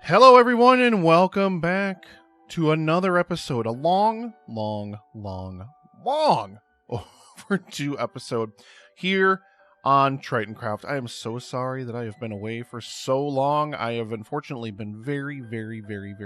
Hello, everyone, and welcome back to another episode. A long overdue episode here on Tritoncraft. I am so sorry that I have been away for so long. I have unfortunately been very busy.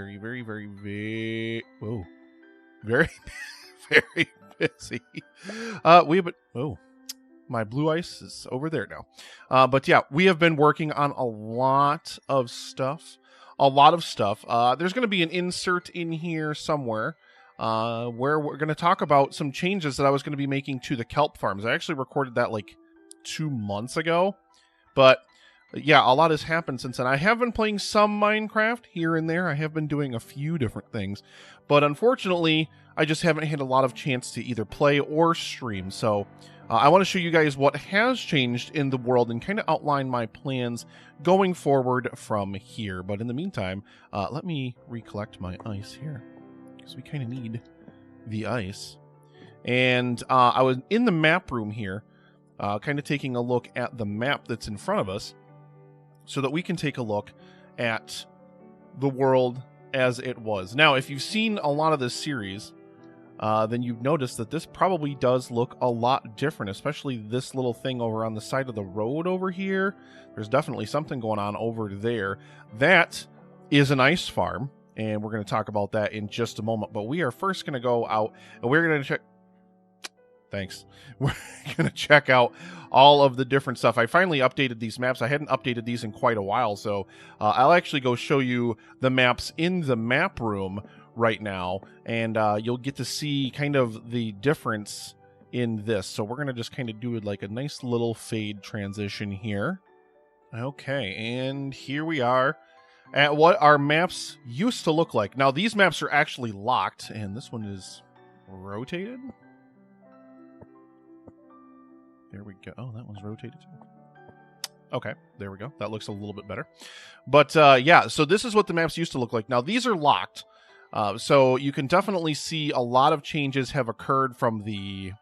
My blue ice is over there now. But yeah, we have been working on a lot of stuff. There's going to be an insert in here somewhere where we're going to talk about some changes that I was going to be making to the kelp farms. I actually recorded that like 2 months ago. But yeah, a lot has happened since then. I have been playing some Minecraft here and there. I have been doing a few different things. But unfortunately, I just haven't had a lot of chance to either play or stream. So I want to show you guys what has changed in the world and kind of outline my plans going forward from here. But in the meantime, let me recollect my ice here, because we kind of need the ice. And I was in the map room here, kind of taking a look at the map that's in front of us, so that we can take a look at the world as it was. Now, if you've seen a lot of this series, then you've noticed that this probably does look a lot different, especially this little thing over on the side of the road over here. There's definitely something going on over there. That is an ice farm, and we're going to talk about that in just a moment. But we are first going to go out, and we're going to check... Thanks. We're going to check out all of the different stuff. I finally updated these maps. I hadn't updated these in quite a while, so I'll actually go show you the maps in the map room right now, and you'll get to see kind of the difference in this. So we're going to just kind of do it like a nice little fade transition here. Okay, and here we are at what our maps used to look like. Now, these maps are actually locked, and this one is rotated. There we go. Oh, that one's rotated too. Okay, there we go. That looks a little bit better. But yeah, so this is what the maps used to look like. Now, these are locked. So you can definitely see a lot of changes have occurred from the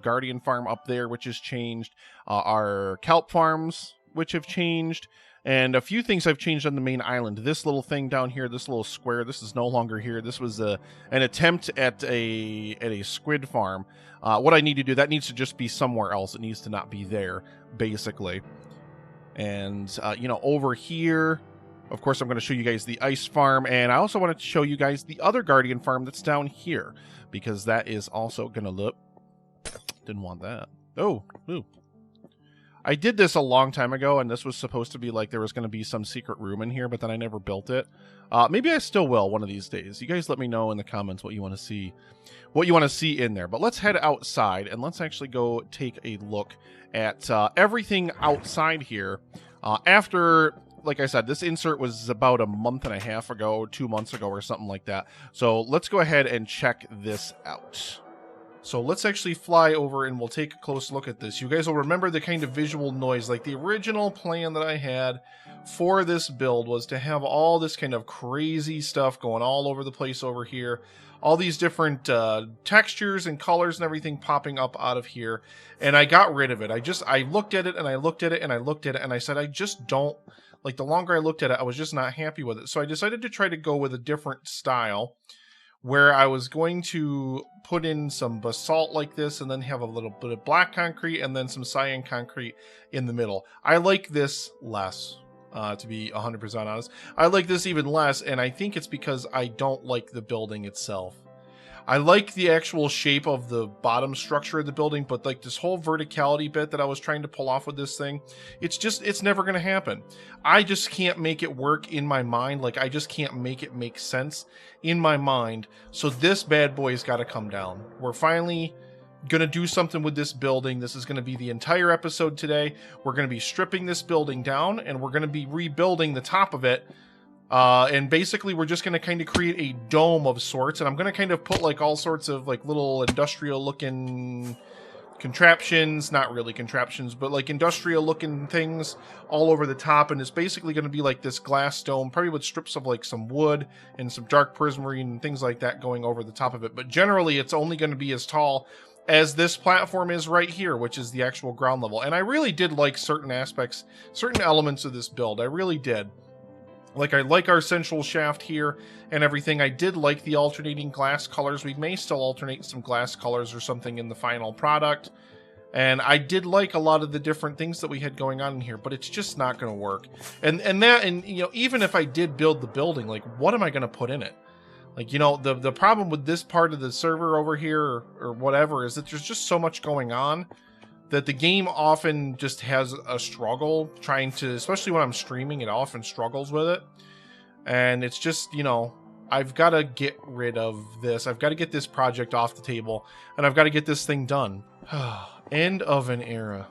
Guardian farm up there, which has changed. Our kelp farms, which have changed. And a few things have changed on the main island. This little thing down here, this little square, this is no longer here. This was an attempt at a squid farm. What I need to do, that needs to just be somewhere else. It needs to not be there, basically. And, over here, of course, I'm going to show you guys the ice farm. And I also wanted to show you guys the other Guardian farm that's down here, because that is also going to look... Didn't want that. Oh, ooh. I did this a long time ago, and this was supposed to be like there was going to be some secret room in here, but then I never built it. Maybe I still will one of these days. You guys let me know in the comments what you want to see in there. But let's head outside, and let's actually go take a look at everything outside here. After, like I said, this insert was about a month and a half ago, 2 months ago, or something like that. So let's go ahead and check this out. So let's actually fly over and we'll take a close look at this. You guys will remember the kind of visual noise. Like the original plan that I had for this build was to have all this kind of crazy stuff going all over the place over here. All these different textures and colors and everything popping up out of here. And I got rid of it. I looked at it and I looked at it and I looked at it and I said, I just don't, like the longer I looked at it, I was just not happy with it. So I decided to try to go with a different style, where I was going to put in some basalt like this and then have a little bit of black concrete and then some cyan concrete in the middle. I like this less, to be 100% honest. I like this even less, and I think it's because I don't like the building itself. I like the actual shape of the bottom structure of the building, but like this whole verticality bit that I was trying to pull off with this thing, it's never going to happen. I just can't make it work in my mind. Like, I just can't make it make sense in my mind. So this bad boy's got to come down. We're finally going to do something with this building. This is going to be the entire episode today. We're going to be stripping this building down, and we're going to be rebuilding the top of it. And basically we're just going to kind of create a dome of sorts, and I'm going to kind of put like all sorts of like little industrial looking contraptions, not really contraptions, but like industrial looking things all over the top. And it's basically going to be like this glass dome, probably with strips of like some wood and some dark prismarine and things like that going over the top of it. But generally it's only going to be as tall as this platform is right here, which is the actual ground level. And I really did like certain aspects, certain elements of this build. I really did. Like, I like our central shaft here and everything. I did like the alternating glass colors. We may still alternate some glass colors or something in the final product. And I did like a lot of the different things that we had going on in here, but it's just not going to work. And you know, even if I did build the building, like, what am I going to put in it? Like, you know, the problem with this part of the server over here or whatever is that there's just so much going on that the game often just has a struggle trying to, especially when I'm streaming, it often struggles with it. And it's just, you know, I've got to get rid of this. I've got to get this project off the table, and I've got to get this thing done. End of an era.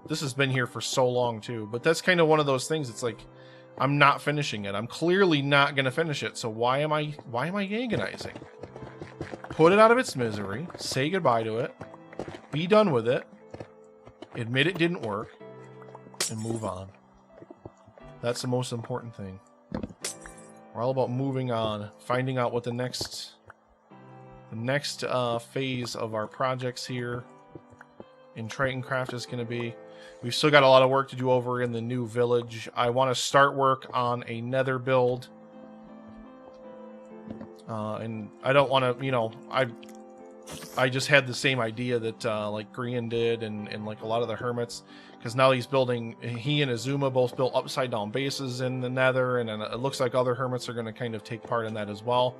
This has been here for so long too, but that's kind of one of those things. It's like, I'm not finishing it. I'm clearly not going to finish it. So why am I agonizing? Put it out of its misery. Say goodbye to it. Be done with it. Admit it didn't work, and move on. That's the most important thing. We're all about moving on, finding out what the next phase of our projects here in Tritoncraft is going to be. We've still got a lot of work to do over in the new village. I want to start work on a nether build. And I don't want to, you know, I just had the same idea that like Grian did and like a lot of the hermits, because now he's building, he and Azuma both built upside down bases in the nether, and it looks like other hermits are going to kind of take part in that as well,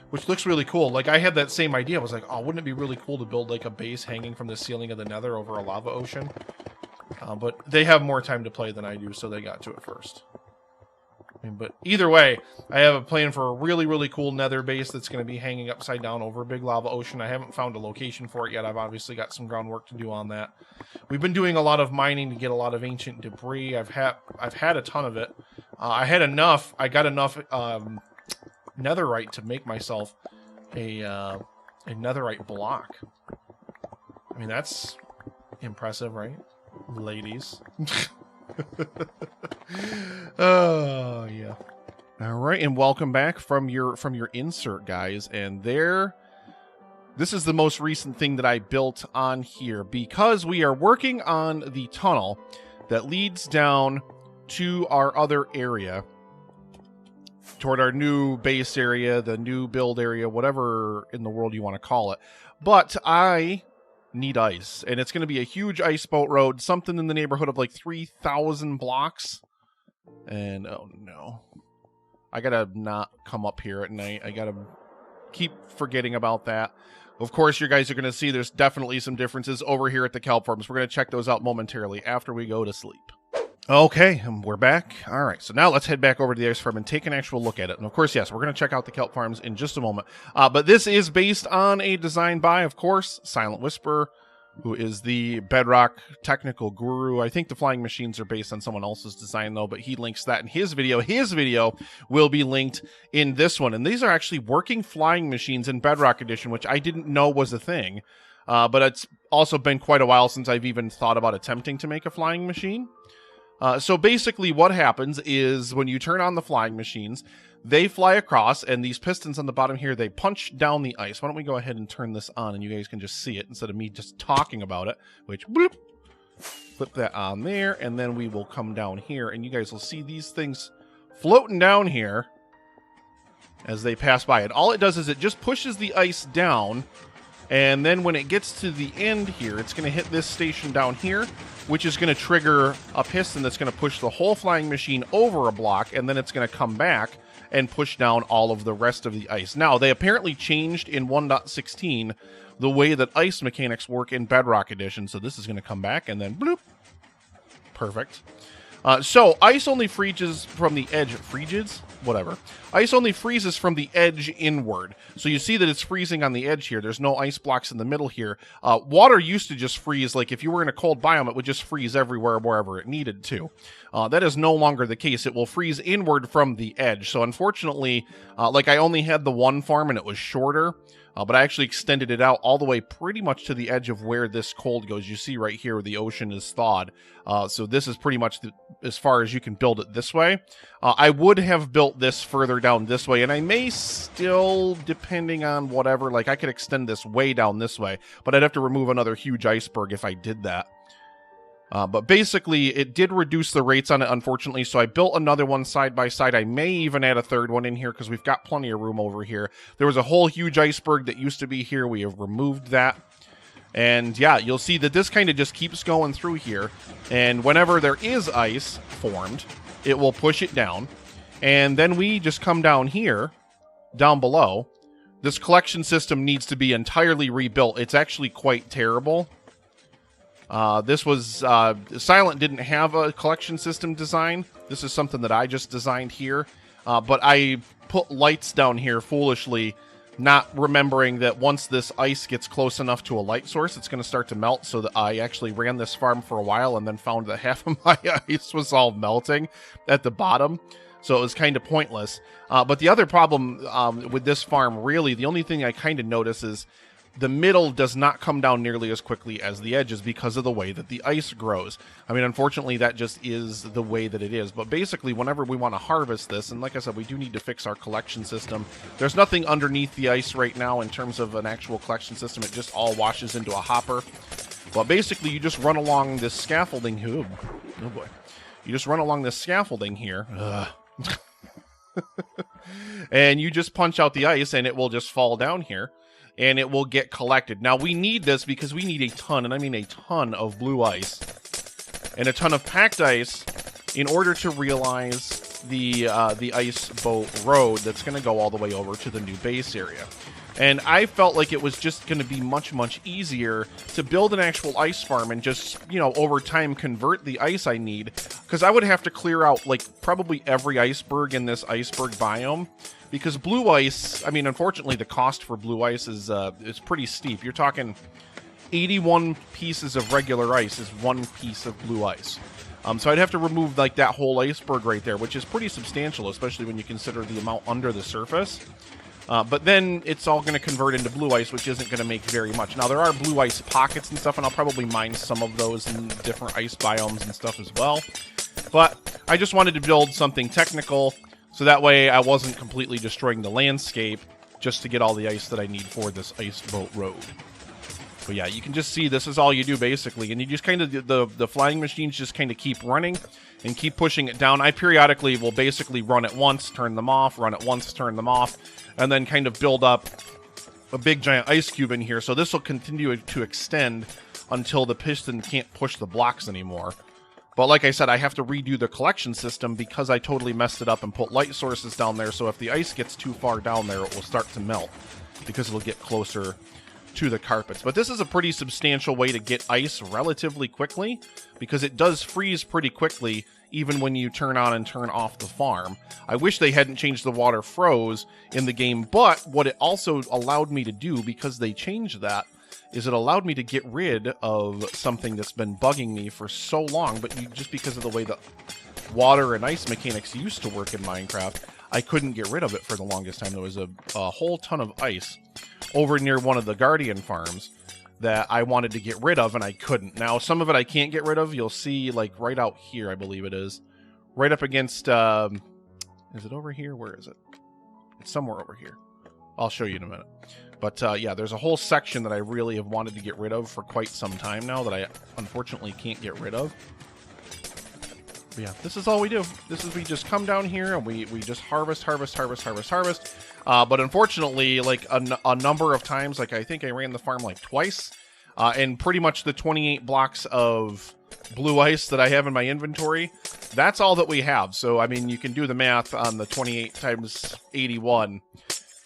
which looks really cool. Like, I had that same idea. I was like, oh, wouldn't it be really cool to build like a base hanging from the ceiling of the nether over a lava ocean? But they have more time to play than I do, so they got to it first. I mean, but either way, I have a plan for a really, really cool nether base that's going to be hanging upside down over a big lava ocean. I haven't found a location for it yet. I've obviously got some groundwork to do on that. We've been doing a lot of mining to get a lot of ancient debris. I've had a ton of it. I had enough. I got enough netherite to make myself a netherite block. I mean, that's impressive, right, ladies? Oh yeah. All right, and welcome back from your insert, guys. And this is the most recent thing that I built on here, because we are working on the tunnel that leads down to our other area, toward our new base area, the new build area, whatever in the world you want to call it. But I need ice, and it's going to be a huge ice boat road, something in the neighborhood of like 3,000 blocks. And oh no, I gotta not come up here at night. I gotta keep forgetting about that. Of course, you guys are going to see there's definitely some differences over here at the kelp farms. We're going to check those out momentarily after we go to sleep. Okay, and we're back. All right, so now let's head back over to the ice farm and take an actual look at it. And of course, yes, we're going to check out the kelp farms in just a moment. But this is based on a design by, of course, Silent Whisperer, who is the Bedrock technical guru. I think the flying machines are based on someone else's design, though, but he links that in his video. His video will be linked in this one. And these are actually working flying machines in Bedrock Edition, which I didn't know was a thing. But it's also been quite a while since I've even thought about attempting to make a flying machine. So basically what happens is when you turn on the flying machines, they fly across, and these pistons on the bottom here, they punch down the ice. Why don't we go ahead and turn this on, and you guys can just see it instead of me just talking about it, which, bloop, flip that on there, and then we will come down here, and you guys will see these things floating down here as they pass by. And all it does is it just pushes the ice down, and then when it gets to the end here, it's going to hit this station down here, which is going to trigger a piston that's going to push the whole flying machine over a block, and then it's going to come back and push down all of the rest of the ice. Now, they apparently changed in 1.16 the way that ice mechanics work in Bedrock Edition, so this is going to come back, and then bloop. Perfect. So, ice only freezes from the edge. Freezes? Whatever. Ice only freezes from the edge inward. So you see that it's freezing on the edge here. There's no ice blocks in the middle here. Water used to just freeze. Like, if you were in a cold biome, it would just freeze everywhere, wherever it needed to. That is no longer the case. It will freeze inward from the edge. So, unfortunately, like, I only had the one farm, and it was shorter. But I actually extended it out all the way pretty much to the edge of where this cold goes. You see right here where the ocean is thawed. So this is pretty much as far as you can build it this way. I would have built this further down this way, and I may still, depending on whatever, like I could extend this way down this way, but I'd have to remove another huge iceberg if I did that. But basically, it did reduce the rates on it, unfortunately, so I built another one side by side. I may even add a third one in here because we've got plenty of room over here. There was a whole huge iceberg that used to be here. We have removed that. And yeah, you'll see that this kind of just keeps going through here. And whenever there is ice formed, it will push it down. And then we just come down here, down below. This collection system needs to be entirely rebuilt. It's actually quite terrible. This was, Silent didn't have a collection system design. This is something that I just designed here. But I put lights down here foolishly, not remembering that once this ice gets close enough to a light source, it's going to start to melt, so that I actually ran this farm for a while and then found that half of my ice was all melting at the bottom. So it was kind of pointless. But the other problem with this farm, really, the only thing I kind of notice is the middle does not come down nearly as quickly as the edges because of the way that the ice grows. I mean, unfortunately, that just is the way that it is. But basically, whenever we want to harvest this, and like I said, we do need to fix our collection system. There's nothing underneath the ice right now in terms of an actual collection system. It just all washes into a hopper. But basically, you just run along this scaffolding. Oh boy. You just run along this scaffolding here. And you just punch out the ice, and it will just fall down here. And it will get collected. Now, we need this because we need a ton, and I mean a ton of blue ice and a ton of packed ice in order to realize the ice boat road that's going to go all the way over to the new base area. And I felt like it was just going to be much, much easier to build an actual ice farm and just, you know, over time convert the ice I need. Because I would have to clear out, like, probably every iceberg in this iceberg biome. Because blue ice, I mean, unfortunately, the cost for blue ice is pretty steep. You're talking 81 pieces of regular ice is 1 piece of blue ice. So I'd have to remove, like, that whole iceberg right there, which is pretty substantial, especially when you consider the amount under the surface. But then it's all going to convert into blue ice, which isn't going to make very much. Now, there are blue ice pockets and stuff, and I'll probably mine some of those in different ice biomes and stuff as well. But I just wanted to build something technical, so that way I wasn't completely destroying the landscape just to get all the ice that I need for this ice boat road. But yeah, you can just see this is all you do basically. And you just kind of, the flying machines just kind of keep running and keep pushing it down. I periodically will basically run it once, turn them off, run it once, turn them off, and then kind of build up a big giant ice cube in here. So this will continue to extend until the piston can't push the blocks anymore. But like I said, I have to redo the collection system because I totally messed it up and put light sources down there. So if the ice gets too far down there, it will start to melt because it'll get closer to the carpets. But this is a pretty substantial way to get ice relatively quickly because it does freeze pretty quickly even when you turn on and turn off the farm. I wish they hadn't changed the water froze in the game, but what it also allowed me to do, because they changed that, is it allowed me to get rid of something that's been bugging me for so long, but just because of the way the water and ice mechanics used to work in Minecraft, I couldn't get rid of it for the longest time. There was a whole ton of ice over near one of the Guardian farms that I wanted to get rid of, and I couldn't. Now, some of it I can't get rid of. You'll see, like, right out here, I believe it is. Right up against, is it over here? Where is it? It's somewhere over here. I'll show you in a minute. But, yeah, there's a whole section that I really have wanted to get rid of for quite some time now that I unfortunately can't get rid of. But yeah, this is all we do. This is, we just come down here and we just harvest. But unfortunately, like a number of times, like I think I ran the farm like twice, and pretty much the 28 blocks of blue ice that I have in my inventory, that's all that we have. So, I mean, you can do the math on the 28 times 81,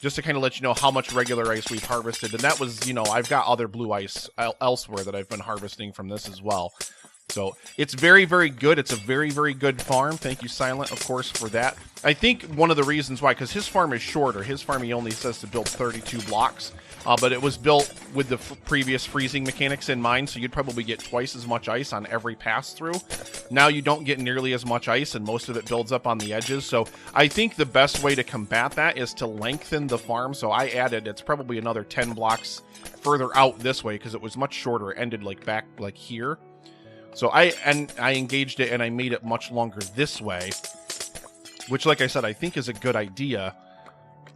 just to kind of let you know how much regular ice we've harvested. And that was, you know, I've got other blue ice elsewhere that I've been harvesting from this as well. So it's very, very good. It's a very, very good farm. Thank you, Silent, of course, for that. I think one of the reasons why, because his farm is shorter. His farm, he only says to build 32 blocks. But it was built with the previous freezing mechanics in mind, so you'd probably get twice as much ice on every pass-through. Now you don't get nearly as much ice, and most of it builds up on the edges. So I think the best way to combat that is to lengthen the farm. So I added, it's probably another 10 blocks further out this way, because it was much shorter. It ended like back like here. So I engaged it, and I made it much longer this way, which, like I said, I think is a good idea.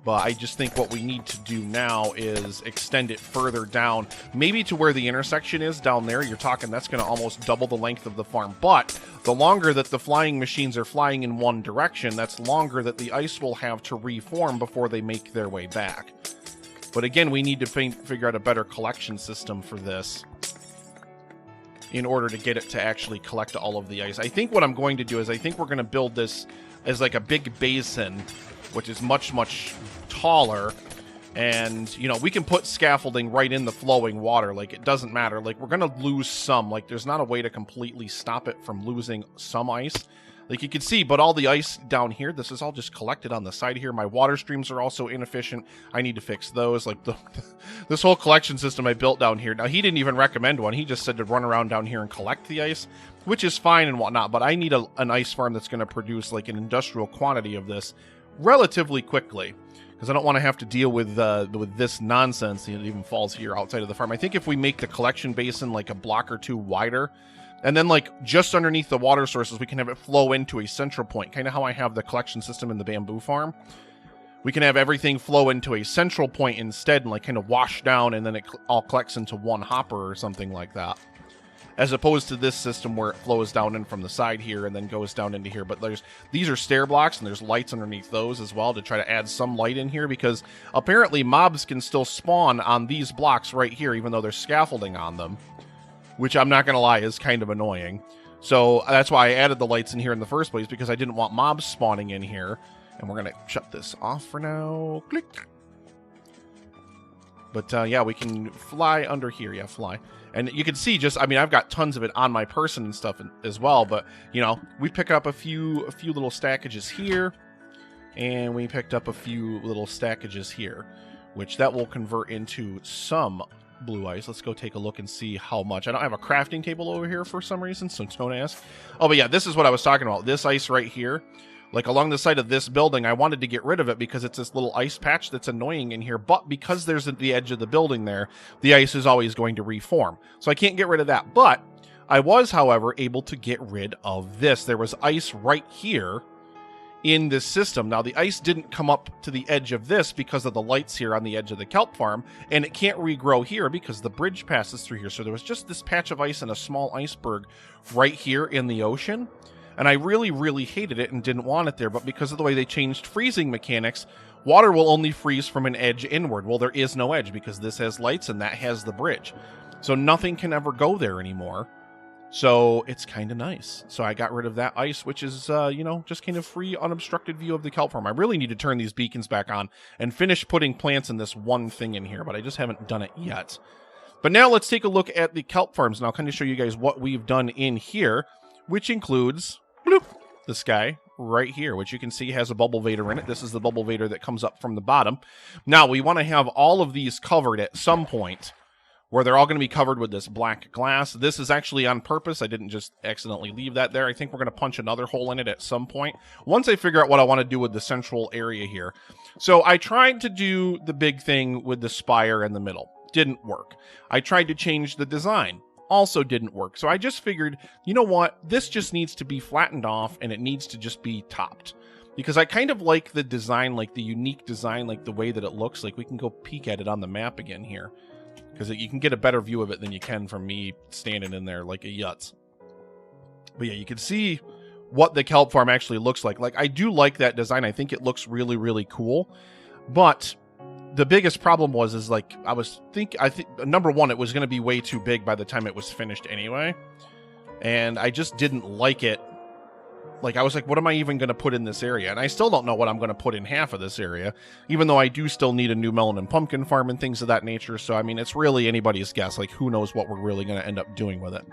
But I just think what we need to do now is extend it further down, maybe to where the intersection is down there. You're talking that's going to almost double the length of the farm. But the longer that the flying machines are flying in one direction, that's longer that the ice will have to reform before they make their way back. But again, we need to figure out a better collection system for this in order to get it to actually collect all of the ice. I think what I'm going to do is I think we're going to build this as like a big basin, which is much, much taller. And, you know, we can put scaffolding right in the flowing water. Like, it doesn't matter. Like, we're going to lose some. Like, there's not a way to completely stop it from losing some ice. Like you can see, but all the ice down here, this is all just collected on the side here. My water streams are also inefficient. I need to fix those. Like this whole collection system I built down here. Now, he didn't even recommend one. He just said to run around down here and collect the ice, which is fine and whatnot. But I need an ice farm that's going to produce like an industrial quantity of this relatively quickly, because I don't want to have to deal with this nonsense that even falls here outside of the farm. I think if we make the collection basin like a block or two wider, and then, like, just underneath the water sources, we can have it flow into a central point. Kind of how I have the collection system in the bamboo farm. We can have everything flow into a central point instead and, like, kind of wash down, and then it all collects into one hopper or something like that. As opposed to this system where it flows down in from the side here and then goes down into here. But these are stair blocks, and there's lights underneath those as well to try to add some light in here, because apparently mobs can still spawn on these blocks right here, even though there's scaffolding on them. Which I'm not going to lie is kind of annoying. So that's why I added the lights in here in the first place, because I didn't want mobs spawning in here. And we're going to shut this off for now. Click. But yeah, we can fly under here. Yeah, fly. And you can see just, I mean, I've got tons of it on my person and stuff as well. But, you know, we pick up a few little stackages here. And we picked up a few little stackages here, which that will convert into some blue ice. Let's go take a look and see how much. I don't have a crafting table over here for some reason, so don't ask. Oh, but yeah, this is what I was talking about. This ice right here, like along the side of this building, I wanted to get rid of it because it's this little ice patch that's annoying in here, but because there's at the edge of the building there, the ice is always going to reform. So I can't get rid of that. But I was, however, able to get rid of this. There was ice right here in this system. Now, the ice didn't come up to the edge of this because of the lights here on the edge of the kelp farm, and it can't regrow here because the bridge passes through here. So there was just this patch of ice and a small iceberg right here in the ocean, and I really, really hated it and didn't want it there. But because of the way they changed freezing mechanics, water will only freeze from an edge inward. Well, there is no edge because this has lights and that has the bridge. So nothing can ever go there anymore. So it's kind of nice. So I got rid of that ice, which is, you know, just kind of free, unobstructed view of the kelp farm. I really need to turn these beacons back on and finish putting plants in this one thing in here, but I just haven't done it yet. But now let's take a look at the kelp farms, and I'll kind of show you guys what we've done in here, which includes bloop, this guy right here, which you can see has a bubble vader in it. This is the bubble vader that comes up from the bottom. Now, we want to have all of these covered at some point, where they're all going to be covered with this black glass. This is actually on purpose. I didn't just accidentally leave that there. I think we're going to punch another hole in it at some point, once I figure out what I want to do with the central area here. So I tried to do the big thing with the spire in the middle. Didn't work. I tried to change the design. Also didn't work. So I just figured, you know what? This just needs to be flattened off, and it needs to just be topped. Because I kind of like the design, like the unique design, like the way that it looks. Like we can go peek at it on the map again here, because you can get a better view of it than you can from me standing in there like a yutz. But yeah, you can see what the kelp farm actually looks like. Like, I do like that design. I think it looks really, really cool. But the biggest problem is like, I think number one, it was going to be way too big by the time it was finished anyway. And I just didn't like it. Like, I was like, what am I even going to put in this area? And I still don't know what I'm going to put in half of this area, even though I do still need a new melon and pumpkin farm and things of that nature. So, I mean, it's really anybody's guess. Like, who knows what we're really going to end up doing with it.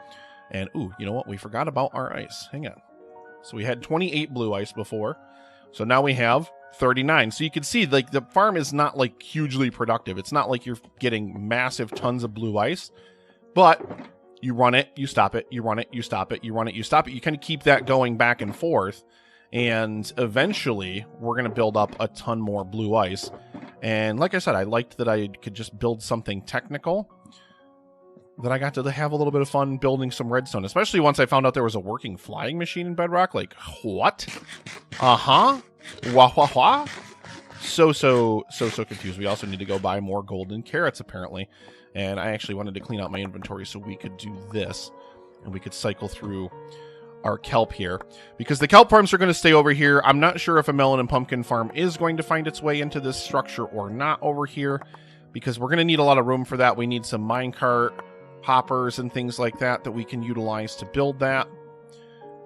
And, ooh, you know what? We forgot about our ice. Hang on. So we had 28 blue ice before. So now we have 39. So you can see, like, the farm is not, like, hugely productive. It's not like you're getting massive tons of blue ice. But you run it, you stop it, you run it, you stop it, you run it, you stop it. You kind of keep that going back and forth. And eventually, we're going to build up a ton more blue ice. And like I said, I liked that I could just build something technical. That I got to have a little bit of fun building some redstone. Especially once I found out there was a working flying machine in Bedrock. Like, what? Uh-huh. Wah, wah, wah. so confused. We also need to go buy more golden carrots, apparently. And I actually wanted to clean out my inventory so we could do this. And we could cycle through our kelp here. Because the kelp farms are going to stay over here. I'm not sure if a melon and pumpkin farm is going to find its way into this structure or not over here. Because we're going to need a lot of room for that. We need some minecart hoppers and things like that we can utilize to build that.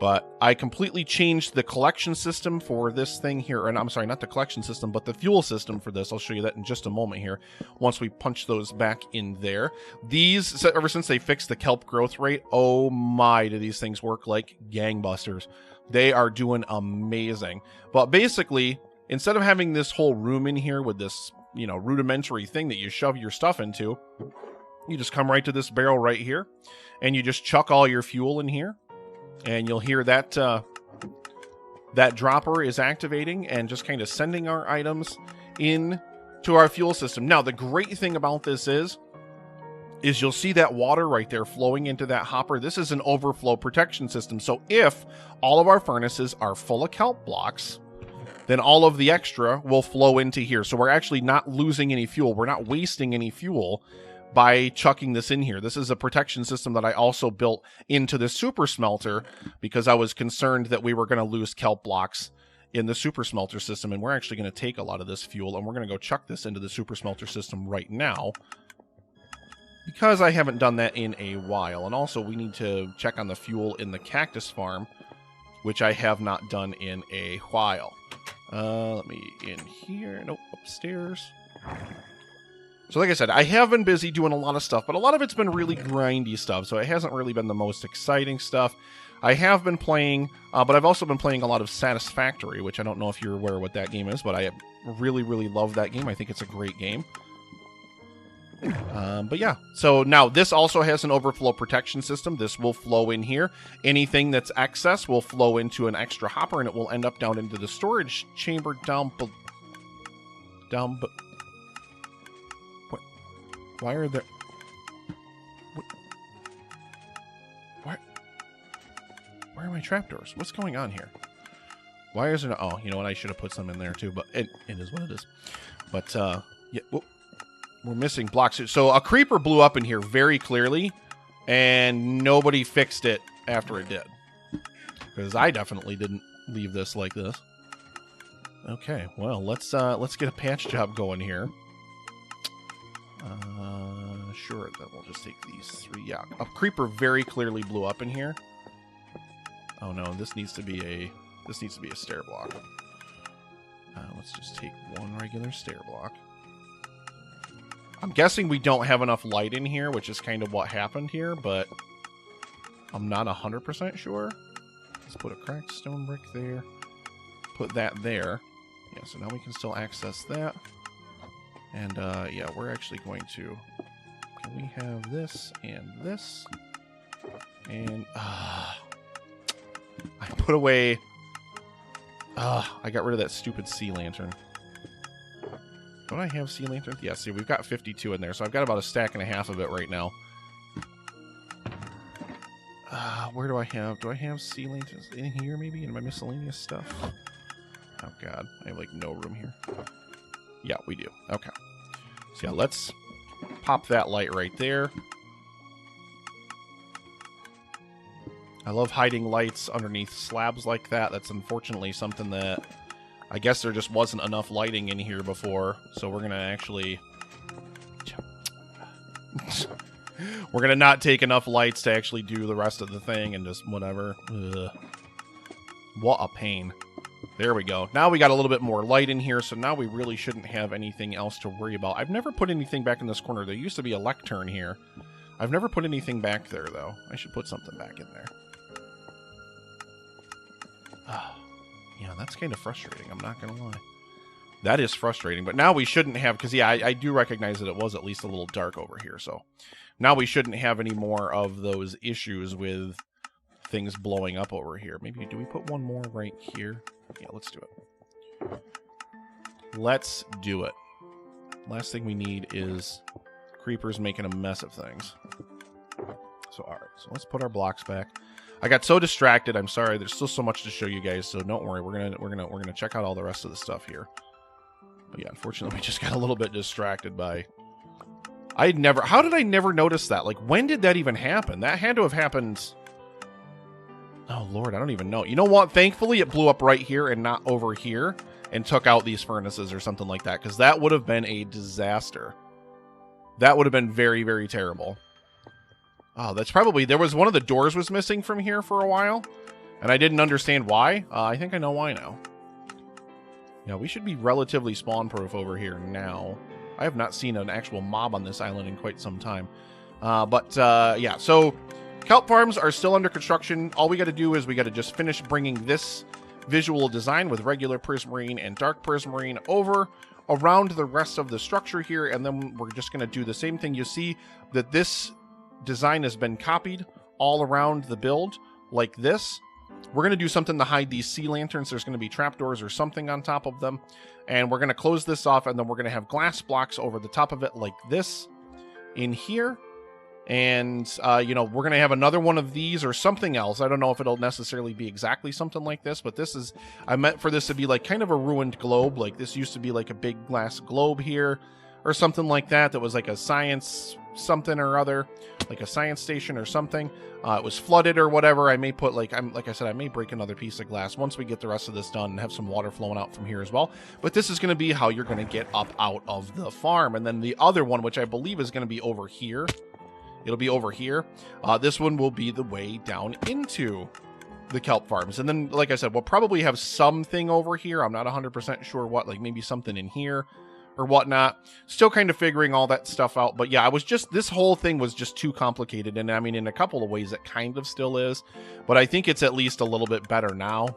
But I completely changed the collection system for this thing here. And I'm sorry, not the collection system, but the fuel system for this. I'll show you that in just a moment here, once we punch those back in there. These, ever since they fixed the kelp growth rate, oh my, do these things work like gangbusters. They are doing amazing. But basically, instead of having this whole room in here with this, you know, rudimentary thing that you shove your stuff into, you just come right to this barrel right here, and you just chuck all your fuel in here. And you'll hear that that dropper is activating and just kind of sending our items in to our fuel system. Now, the great thing about this is you'll see that water right there flowing into that hopper. This is an overflow protection system. So if all of our furnaces are full of kelp blocks, then all of the extra will flow into here. So we're actually not losing any fuel. We're not wasting any fuel by chucking this in here. This is a protection system that I also built into the super smelter because I was concerned that we were going to lose kelp blocks in the super smelter system, and we're actually going to take a lot of this fuel and we're going to go chuck this into the super smelter system right now because I haven't done that in a while. And also we need to check on the fuel in the cactus farm, which I have not done in a while. Let me in here. Nope, upstairs. So like I said, I have been busy doing a lot of stuff, but a lot of it's been really grindy stuff, so it hasn't really been the most exciting stuff. I have been playing, but I've also been playing a lot of Satisfactory, which I don't know if you're aware of what that game is, but I really, really love that game. I think it's a great game. But yeah, so now this also has an overflow protection system. This will flow in here. Anything that's excess will flow into an extra hopper, and it will end up down into the storage chamber down. Why are there... Where are my trapdoors? What's going on here? Why is there... Oh, you know what? I should have put some in there too, but it is what it is. But, yeah, whoop. We're missing blocks. So a creeper blew up in here very clearly, and nobody fixed it after it did. Because I definitely didn't leave this like this. Okay, well, let's get a patch job going here. Sure, then we'll just take these three. Yeah, a creeper very clearly blew up in here. Oh no, this needs to be a stair block. Let's just take one regular stair block. I'm guessing we don't have enough light in here, which is kind of what happened here, but I'm not 100% sure. Let's put a cracked stone brick there. Put that there. Yeah, so now we can still access that. And, yeah, we're actually going to... Can we have this and this? And, I put away... I got rid of that stupid sea lantern. Don't I have sea lantern? Yeah, see, we've got 52 in there, so I've got about a stack and a half of it right now. Where do I have sea lanterns? In here, maybe? In my miscellaneous stuff? Oh, God. I have, like, no room here. Yeah, we do. Okay. So, yeah, let's pop that light right there. I love hiding lights underneath slabs like that. That's unfortunately something that I guess there just wasn't enough lighting in here before. So we're going to actually... we're going to not take enough lights to actually do the rest of the thing and just whatever. Ugh. What a pain. There we go. Now we got a little bit more light in here, so now we really shouldn't have anything else to worry about. I've never put anything back in this corner. There used to be a lectern here. I've never put anything back there, though. I should put something back in there. Yeah, that's kind of frustrating. I'm not going to lie. That is frustrating, but now we shouldn't have, because, yeah, I do recognize that it was at least a little dark over here, so now we shouldn't have any more of those issues with things blowing up over here. Maybe, do we put one more right here? Yeah, let's do it. Let's do it. Last thing we need is creepers making a mess of things. So, all right, so let's put our blocks back. I got so distracted. I'm sorry. There's still so much to show you guys, so don't worry. We're gonna check out all the rest of the stuff here. But yeah, unfortunately, we just got a little bit distracted by... How did I never notice that? Like, when did that even happen? That had to have happened... Oh, Lord, I don't even know. You know what? Thankfully, it blew up right here and not over here and took out these furnaces or something like that, because that would have been a disaster. That would have been very, very terrible. Oh, that's probably... There was one of the doors was missing from here for a while, and I didn't understand why. I think I know why now. Yeah, we should be relatively spawn-proof over here now. I have not seen an actual mob on this island in quite some time. Yeah, so kelp farms are still under construction. All we got to do is we got to just finish bringing this visual design with regular prismarine and dark prismarine over around the rest of the structure here, and then we're just going to do the same thing. You see that this design has been copied all around the build like this. We're going to do something to hide these sea lanterns. There's going to be trapdoors or something on top of them. And we're going to close this off, and then we're going to have glass blocks over the top of it like this in here. And, you know, we're going to have another one of these or something else. I don't know if it'll necessarily be exactly something like this, but this is... I meant for this to be like kind of a ruined globe. Like this used to be like a big glass globe here or something like that. That was like a science something or other, like a science station or something. It was flooded or whatever. I may put like I said, I may break another piece of glass once we get the rest of this done and have some water flowing out from here as well. But this is going to be how you're going to get up out of the farm. And then the other one, which I believe is going to be over here. It'll be over here. This one will be the way down into the kelp farms. And then, like I said, we'll probably have something over here. I'm not 100% sure what, like maybe something in here or whatnot. Still kind of figuring all that stuff out. But yeah, this whole thing was just too complicated. And I mean, in a couple of ways, it kind of still is. But I think it's at least a little bit better now.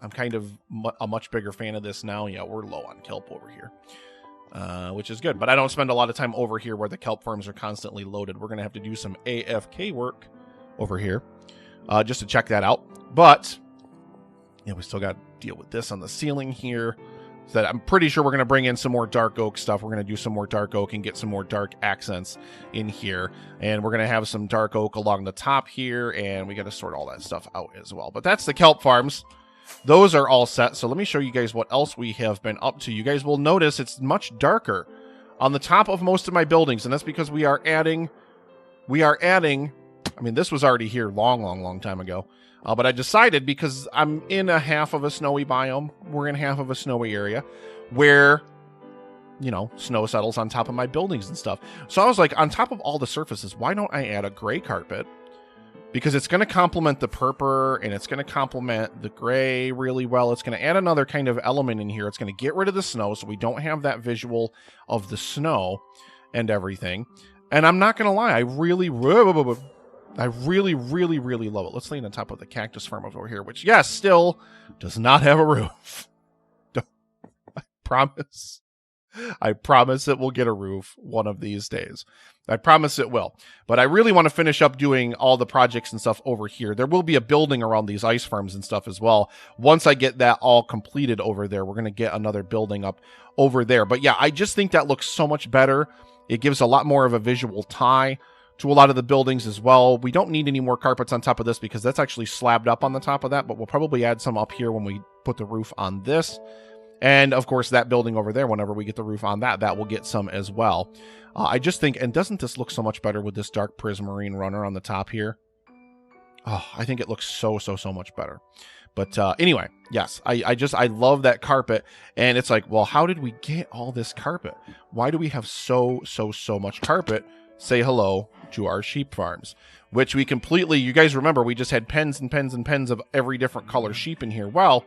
I'm kind of a much bigger fan of this now. Yeah, we're low on kelp over here, which is good. But I don't spend a lot of time over here where the kelp farms are constantly loaded. We're going to have to do some AFK work over here just to check that out. But yeah, we still got to deal with this on the ceiling here. So that I'm pretty sure we're going to bring in some more dark oak stuff. We're going to do some more dark oak and get some more dark accents in here. And we're going to have some dark oak along the top here. And we got to sort all that stuff out as well. But that's the kelp farms. Those are all set. So let me show you guys what else we have been up to. You guys will notice it's much darker on the top of most of my buildings. And that's because we are adding, I mean, this was already here long time ago. But I decided, because I'm in a half of a snowy biome, we're in half of a snowy area where, you know, snow settles on top of my buildings and stuff. So I was like, on top of all the surfaces, why don't I add a gray carpet? Because it's going to complement the purple and it's going to complement the gray really well. It's going to add another kind of element in here. It's going to get rid of the snow so we don't have that visual of the snow and everything. And I'm not going to lie, I really love it. Let's lay on top of the cactus farm over here, which, yes, still does not have a roof. I promise. I promise it will get a roof one of these days. I promise it will. But I really want to finish up doing all the projects and stuff over here. There will be a building around these ice farms and stuff as well. Once I get that all completed over there, we're going to get another building up over there. But yeah, I just think that looks so much better. It gives a lot more of a visual tie to a lot of the buildings as well. We don't need any more carpets on top of this because that's actually slabbed up on the top of that, but we'll probably add some up here when we put the roof on this. And of course, that building over there, whenever we get the roof on that, that will get some as well. I just think, and doesn't this look so much better with this dark prismarine runner on the top here? Oh, I think it looks so much better. But anyway, yes, I love that carpet. And it's like, well, how did we get all this carpet? Why do we have so much carpet? Say hello to our sheep farms, which we completely, you guys remember, we just had pens and pens and pens of every different color sheep in here. Well,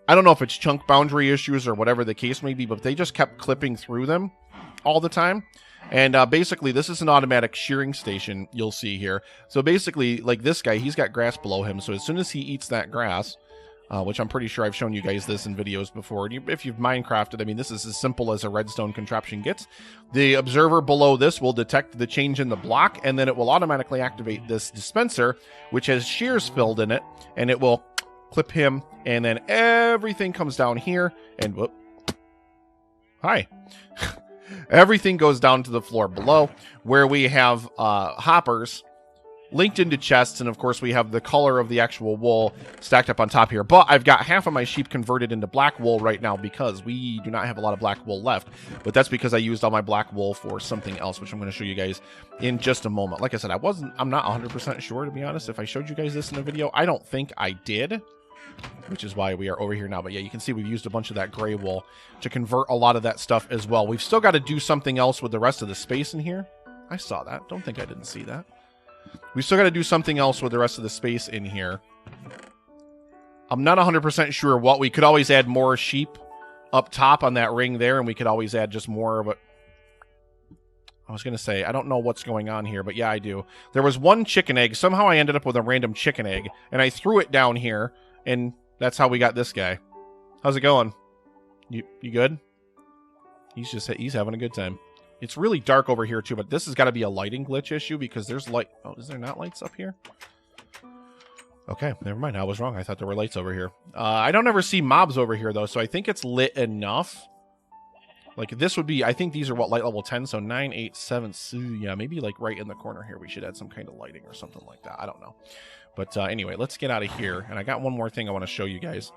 I don't know if it's chunk boundary issues or whatever the case may be, but they just kept clipping through them all the time. And basically, this is an automatic shearing station you'll see here. So basically, like this guy, he's got grass below him. So as soon as he eats that grass, which I'm pretty sure I've shown you guys this in videos before. And if you've Minecrafted, I mean, this is as simple as a redstone contraption gets. The observer below this will detect the change in the block, and then it will automatically activate this dispenser, which has shears filled in it, and it will clip him, and then everything comes down here, and whoop. Hi. Everything goes down to the floor below, where we have hoppers linked into chests, and of course we have the color of the actual wool stacked up on top here. But I've got half of my sheep converted into black wool right now because we do not have a lot of black wool left. But that's because I used all my black wool for something else, which I'm going to show you guys in just a moment. Like I said, I'm not 100% sure, to be honest, if I showed you guys this in a video. I don't think I did, which is why we are over here now. But yeah, you can see we've used a bunch of that gray wool to convert a lot of that stuff as well. We've still got to do something else with the rest of the space in here. I saw that. Don't think I didn't see that. We still got to do something else with the rest of the space in here. I'm not 100% sure what. We could always add more sheep up top on that ring there, and we could always add just more of it. I was going to say, I don't know what's going on here, but yeah, I do. There was one chicken egg. Somehow I ended up with a random chicken egg, and I threw it down here, and that's how we got this guy. How's it going? You good? He's having a good time. It's really dark over here too, but this has got to be a lighting glitch issue because there's light. Oh, is there not lights up here? Okay, never mind. I was wrong. I thought there were lights over here. I don't ever see mobs over here though, so I think it's lit enough. Like this would be, I think these are what, light level 10, so 9, 8, 7, so yeah, maybe like right in the corner here we should add some kind of lighting or something like that. I don't know. But anyway, let's get out of here. And I got one more thing I want to show you guys.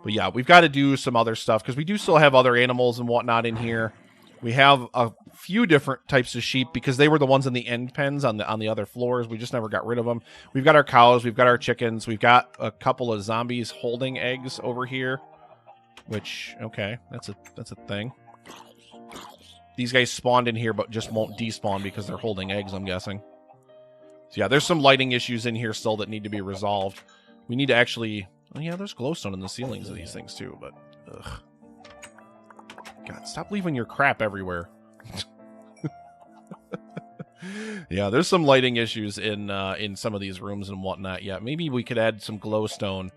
But yeah, we've got to do some other stuff because we do still have other animals and whatnot in here. We have a few different types of sheep because they were the ones in the end pens on the other floors. We just never got rid of them. We've got our cows. We've got our chickens. We've got a couple of zombies holding eggs over here, which, okay, that's a thing. These guys spawned in here but just won't despawn because they're holding eggs, I'm guessing. So yeah, there's some lighting issues in here still that need to be resolved. We need to actually... Oh yeah, there's glowstone in the ceilings of these things too, but... Ugh. God, stop leaving your crap everywhere. Yeah, there's some lighting issues in some of these rooms and whatnot. Yeah, maybe we could add some glowstone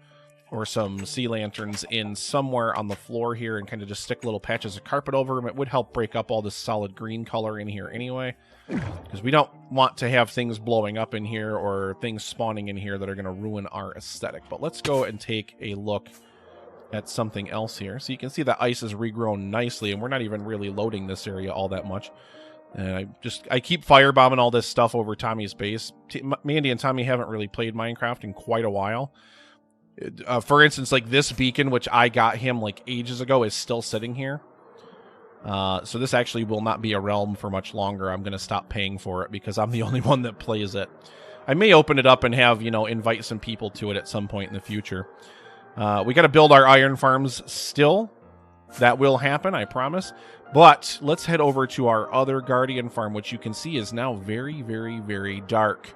or some sea lanterns in somewhere on the floor here and kind of just stick little patches of carpet over them. It would help break up all this solid green color in here anyway, because we don't want to have things blowing up in here or things spawning in here that are going to ruin our aesthetic. But let's go and take a look at something else here. So you can see the ice is regrown nicely, and we're not even really loading this area all that much. And I keep firebombing all this stuff over Tommy's base. Mandy and Tommy haven't really played Minecraft in quite a while. For instance, like this beacon, which I got him like ages ago, is still sitting here. So this actually will not be a realm for much longer. I'm going to stop paying for it because I'm the only one that plays it. I may open it up and have, invite some people to it at some point in the future. We got to build our iron farms still. That will happen, I promise. But let's head over to our other Guardian farm, which you can see is now very, very, very dark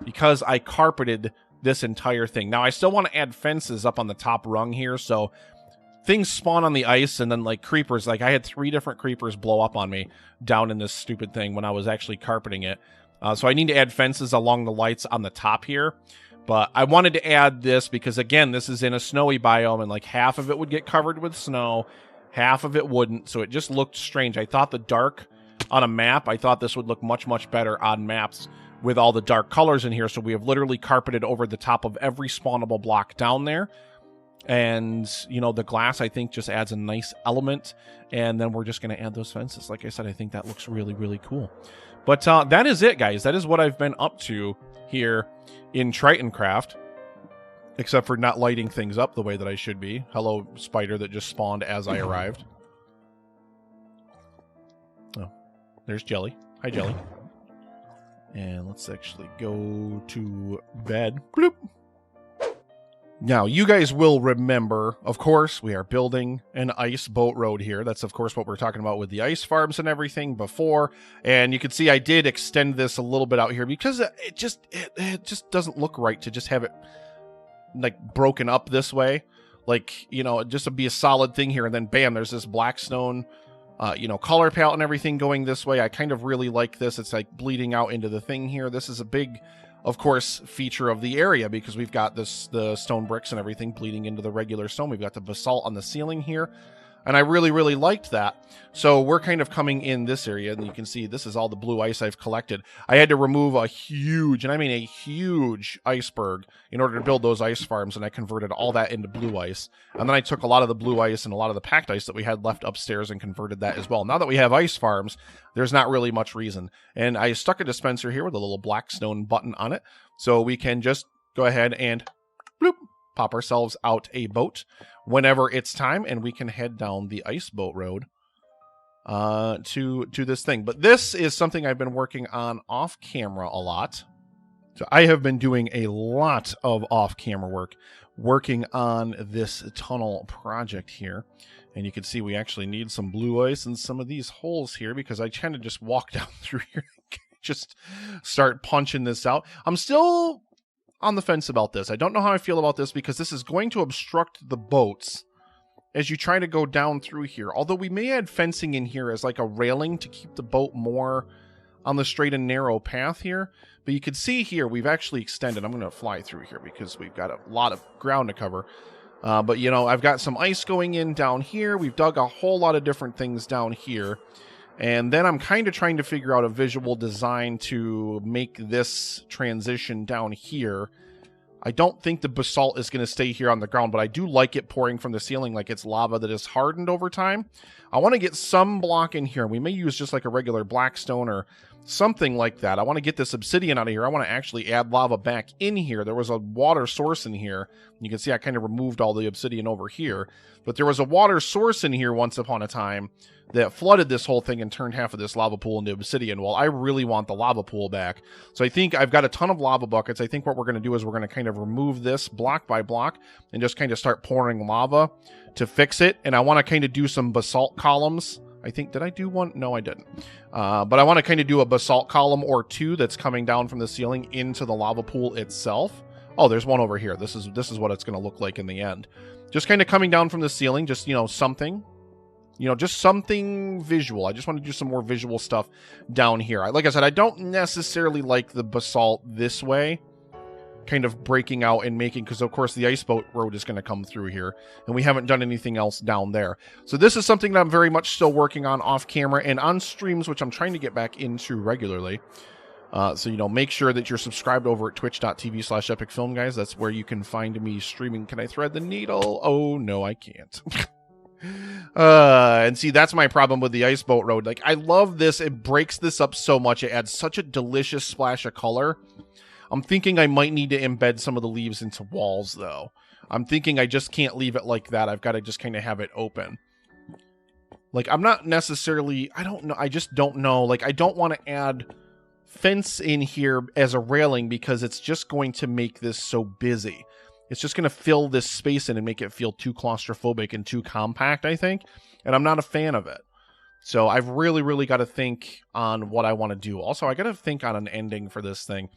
because I carpeted this entire thing. Now, I still want to add fences up on the top rung here, so things spawn on the ice and then, like, creepers. Like, I had 3 different creepers blow up on me down in this stupid thing when I was actually carpeting it. So I need to add fences along the lights on the top here. But I wanted to add this because, again, this is in a snowy biome, and like half of it would get covered with snow, half of it wouldn't, so it just looked strange. I thought the dark on a map, I thought this would look much, much better on maps with all the dark colors in here, so we have literally carpeted over the top of every spawnable block down there. And, the glass, I think, just adds a nice element, and then we're just going to add those fences. Like I said, I think that looks really, really cool. But that is it, guys. That is what I've been up to here in Tritoncraft, except for not lighting things up the way that I should be. Hello, spider that just spawned as I arrived. Oh, there's Jelly. Hi, Jelly. And let's actually go to bed. Bloop. Now, you guys will remember, of course, we are building an ice boat road here. That's, of course, what we're talking about with the ice farms and everything before. And you can see I did extend this a little bit out here because it just doesn't look right to just have it, like, broken up this way. Like, just to be a solid thing here, and then, bam, there's this black stone, color palette and everything going this way. I kind of really like this. It's, like, bleeding out into the thing here. This is a big, of course, feature of the area because we've got the stone bricks and everything bleeding into the regular stone. We've got the basalt on the ceiling here. And I really, really liked that. So we're kind of coming in this area, and you can see this is all the blue ice I've collected. I had to remove a huge, and I mean a huge iceberg in order to build those ice farms, and I converted all that into blue ice. And then I took a lot of the blue ice and a lot of the packed ice that we had left upstairs and converted that as well. Now that we have ice farms, there's not really much reason. And I stuck a dispenser here with a little black stone button on it, so we can just go ahead and bloop, pop ourselves out a boat whenever it's time, and we can head down the ice boat road to this thing. But this is something I've been working on off camera a lot. So I have been doing a lot of off camera work, working on this tunnel project here. And you can see we actually need some blue ice in some of these holes here, because I tend to just walk down through here and just start punching this out. I'm still on the fence about this. I don't know how I feel about this, because this is going to obstruct the boats as you try to go down through here. Although we may add fencing in here as like a railing to keep the boat more on the straight and narrow path here. But you can see here, we've actually extended. I'm going to fly through here because we've got a lot of ground to cover. But, you know, I've got some ice going in down here. We've dug a whole lot of different things down here. And then I'm kind of trying to figure out a visual design to make this transition down here. I don't think the basalt is going to stay here on the ground, but I do like it pouring from the ceiling like it's lava that is hardened over time. I want to get some block in here. We may use just like a regular black stone or something like that. I want to get this obsidian out of here. I want to actually add lava back in here. There was a water source in here. You can see I kind of removed all the obsidian over here. But there was a water source in here once upon a time that flooded this whole thing and turned half of this lava pool into obsidian. Well, I really want the lava pool back. So I think I've got a ton of lava buckets. I think what we're going to do is we're going to kind of remove this block by block and just kind of start pouring lava to fix it. And I want to kind of do some basalt columns. I think, did I do one? No, I didn't. But I want to kind of do a basalt column or two that's coming down from the ceiling into the lava pool itself. Oh, there's one over here. This is what it's going to look like in the end. Just kind of coming down from the ceiling, just, you know, something. You know, just something visual. I just want to do some more visual stuff down here. Like I said, I don't necessarily like the basalt this way, kind of breaking out and making, because of course the ice boat road is going to come through here, and we haven't done anything else down there. So this is something that I'm very much still working on off camera and on streams, which I'm trying to get back into regularly. So, you know, make sure that you're subscribed over at twitch.tv/epicfilm, guys. That's where you can find me streaming. Can I thread the needle? Oh, no, I can't. And see, that's my problem with the ice boat road. Like, I love this. It breaks this up so much. It adds such a delicious splash of color. I'm thinking I might need to embed some of the leaves into walls, though. I'm thinking I just can't leave it like that. I've got to just kind of have it open. Like, I'm not necessarily, I don't know. I just don't know. Like, I don't want to add fence in here as a railing because it's just going to make this so busy. It's just going to fill this space in and make it feel too claustrophobic and too compact, I think. And I'm not a fan of it. So I've really, really got to think on what I want to do. Also, I got to think on an ending for this thing.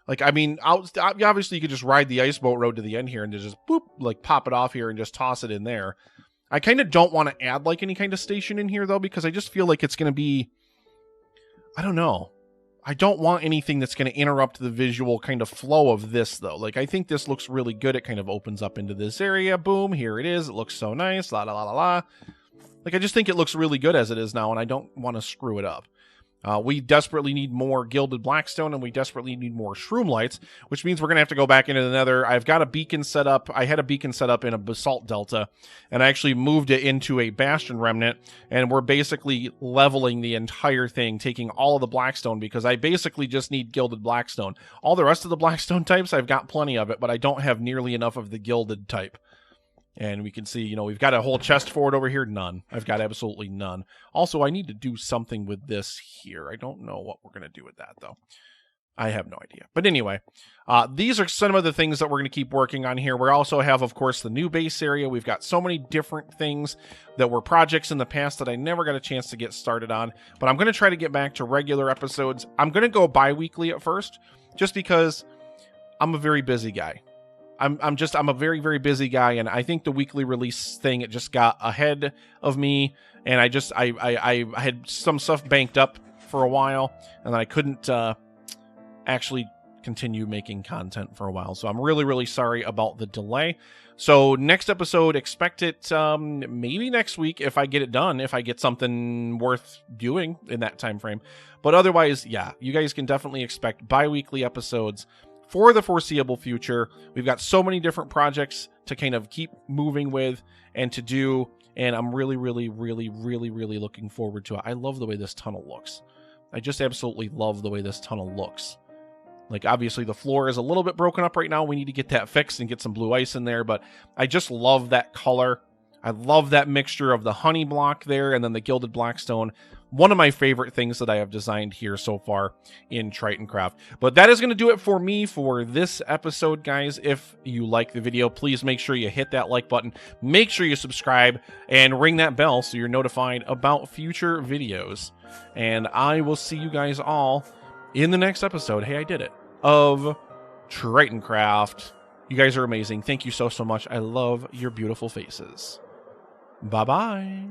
Like, I mean, obviously you could just ride the ice boat road to the end here and just boop, like pop it off here and just toss it in there. I kind of don't want to add like any kind of station in here though, because I just feel like it's going to be, I don't know. I don't want anything that's going to interrupt the visual kind of flow of this, though. Like, I think this looks really good. It kind of opens up into this area. Boom, here it is. It looks so nice. La, la, la, la, la. Like, I just think it looks really good as it is now, and I don't want to screw it up. We desperately need more gilded blackstone, and we desperately need more shroom lights, which means we're going to have to go back into the nether. I've got a beacon set up. I had a beacon set up in a basalt delta, and I actually moved it into a bastion remnant, and we're basically leveling the entire thing, taking all of the blackstone, because I basically just need gilded blackstone. All the rest of the blackstone types, I've got plenty of it, but I don't have nearly enough of the gilded type. And we can see, you know, we've got a whole chest for it over here. None. I've got absolutely none. Also, I need to do something with this here. I don't know what we're going to do with that, though. I have no idea. But anyway, these are some of the things that we're going to keep working on here. We also have, of course, the new base area. We've got so many different things that were projects in the past that I never got a chance to get started on. But I'm going to try to get back to regular episodes. I'm going to go bi-weekly at first, just because I'm a very busy guy. I'm a very, very busy guy, and I think the weekly release thing, it just got ahead of me, and I had some stuff banked up for a while, and then I couldn't actually continue making content for a while. So I'm really, really sorry about the delay. So next episode, expect it maybe next week if I get it done, if I get something worth doing in that time frame. But otherwise, yeah, you guys can definitely expect bi-weekly episodes for the foreseeable future. We've got so many different projects to kind of keep moving with and to do, and I'm really, really, really, really, really looking forward to it. I love the way this tunnel looks. I just absolutely love the way this tunnel looks. Like, obviously, the floor is a little bit broken up right now. We need to get that fixed and get some blue ice in there, but I just love that color. I love that mixture of the honey block there and then the gilded blackstone. One of my favorite things that I have designed here so far in Tritoncraft. But that is going to do it for me for this episode, guys. If you like the video, please make sure you hit that like button. Make sure you subscribe and ring that bell so you're notified about future videos. And I will see you guys all in the next episode, hey, I did it, of Tritoncraft. You guys are amazing. Thank you so, so much. I love your beautiful faces. Bye-bye.